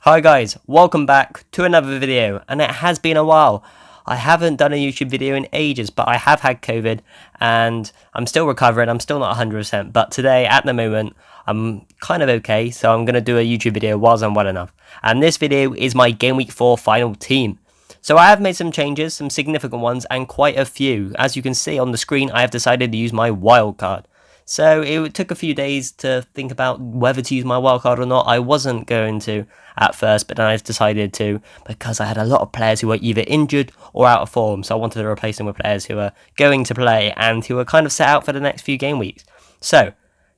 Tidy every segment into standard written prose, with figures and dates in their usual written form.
Hi guys, welcome back to another video, and it has been a while. I haven't done a YouTube video in ages, but I have had COVID and I'm still recovering. I'm still not 100%, but today at the moment I'm kind of okay, so I'm going to do a YouTube video whilst I'm well enough. And this video is my Game Week 4 final team. So I have made some changes, some significant ones, and quite a few. As you can see on the screen, I have decided to use my wildcard. So it took a few days to think about whether to use my wildcard or not. I wasn't going to at first, but then I decided to because I had a lot of players who were either injured or out of form. So I wanted to replace them with players who are going to play and who are kind of set out for the next few game weeks. So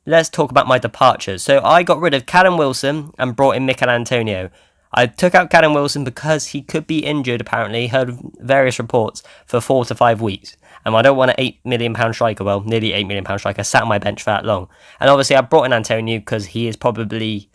let's talk about my departures. So I got rid of Callum Wilson and brought in Mikel Antonio. I took out Callum Wilson because he could be injured, apparently, heard various reports, for 4 to 5 weeks. And I don't want an £8 million striker, well, nearly £8 million striker, sat on my bench for that long. And obviously I brought in Antonio because he is probably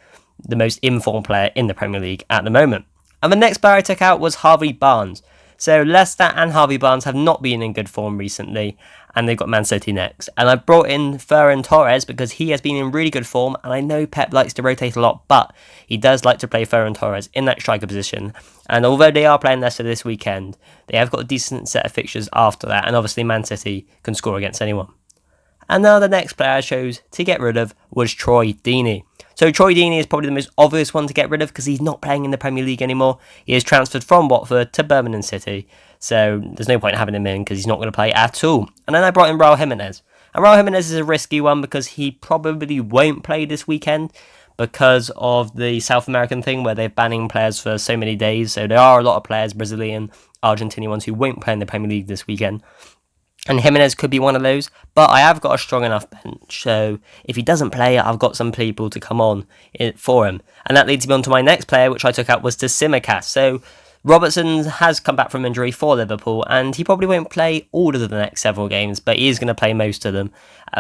the most informed player in the Premier League at the moment. And the next player I took out was Harvey Barnes. So Leicester and Harvey Barnes have not been in good form recently, and they've got Man City next. And I brought in Ferran Torres because he has been in really good form, and I know Pep likes to rotate a lot, but he does like to play Ferran Torres in that striker position. And although they are playing Leicester this weekend, they have got a decent set of fixtures after that, and obviously Man City can score against anyone. And now the next player I chose to get rid of was Troy Deeney. So Troy Deeney is probably the most obvious one to get rid of because he's not playing in the Premier League anymore. He is transferred from Watford to Birmingham City, so there's no point having him in because he's not going to play at all. And then I brought in Raul Jimenez. And Raul Jimenez is a risky one because he probably won't play this weekend because of the South American thing where they're banning players for so many days. So there are a lot of players, Brazilian, Argentinian ones, who won't play in the Premier League this weekend. And Jimenez could be one of those, but I have got a strong enough bench, so if he doesn't play, I've got some people to come on for him. And that leads me on to my next player, which I took out, was Tsimikas. So Robertson has come back from injury for Liverpool, and he probably won't play all of the next several games, but he is going to play most of them.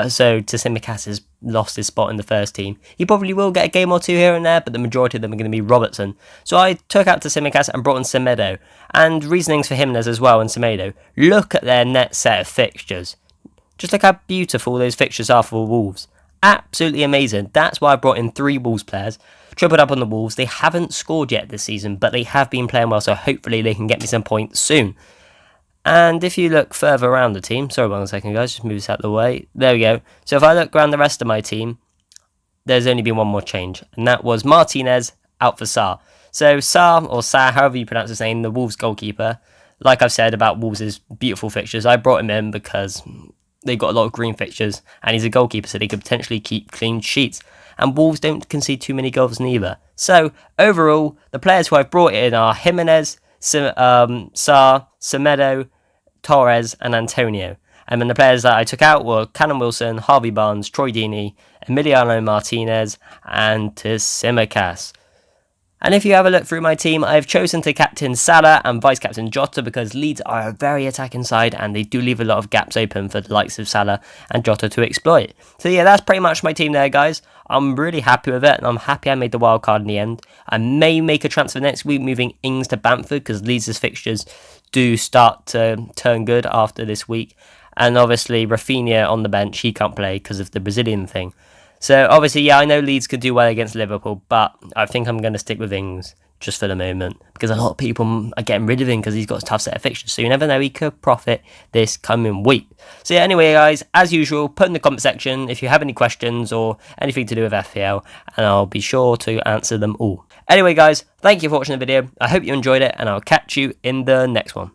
So Tsimikas has lost his spot in the first team. He probably will get a game or two here and there, but the majority of them are going to be Robertson. So I took out Tsimikas and brought in Semedo. And reasonings for Jimenez as well and Semedo. Look at their net set of fixtures. Just look how beautiful those fixtures are for Wolves. Absolutely amazing. That's why I brought in 3 Wolves players. Tripled up on the Wolves. They haven't scored yet this season, but they have been playing well, so hopefully they can get me some points soon. And if you look further around the team, sorry 1 second guys, just move this out of the way. There we go. So if I look around the rest of my team, there's only been one more change, and that was Martinez out for Sarr. So Sarr, or Sarr, however you pronounce his name, the Wolves goalkeeper, like I've said about Wolves' beautiful fixtures, I brought him in because they've got a lot of green fixtures, and he's a goalkeeper, so they could potentially keep clean sheets. And Wolves don't concede too many goals neither. So overall, the players who I've brought in are Jimenez, Sarr, Semedo, Torres, and Antonio. And then the players that I took out were Callum Wilson, Harvey Barnes, Troy Deeney, Emiliano Martinez, and Tsimikas. And if you have a look through my team, I've chosen to captain Salah and vice-captain Jota because Leeds are a very attacking side and they do leave a lot of gaps open for the likes of Salah and Jota to exploit. So yeah, that's pretty much my team there, guys. I'm really happy with it, and I'm happy I made the wild card in the end. I may make a transfer next week, moving Ings to Bamford because Leeds' fixtures do start to turn good after this week. And obviously, Rafinha on the bench, he can't play because of the Brazilian thing. So, obviously, yeah, I know Leeds could do well against Liverpool, but I think I'm going to stick with Ings just for the moment, because a lot of people are getting rid of him because he's got a tough set of fixtures, so you never know, he could profit this coming week. So, yeah, anyway, guys, as usual, put in the comment section if you have any questions or anything to do with FPL, and I'll be sure to answer them all. Anyway, guys, thank you for watching the video. I hope you enjoyed it, and I'll catch you in the next one.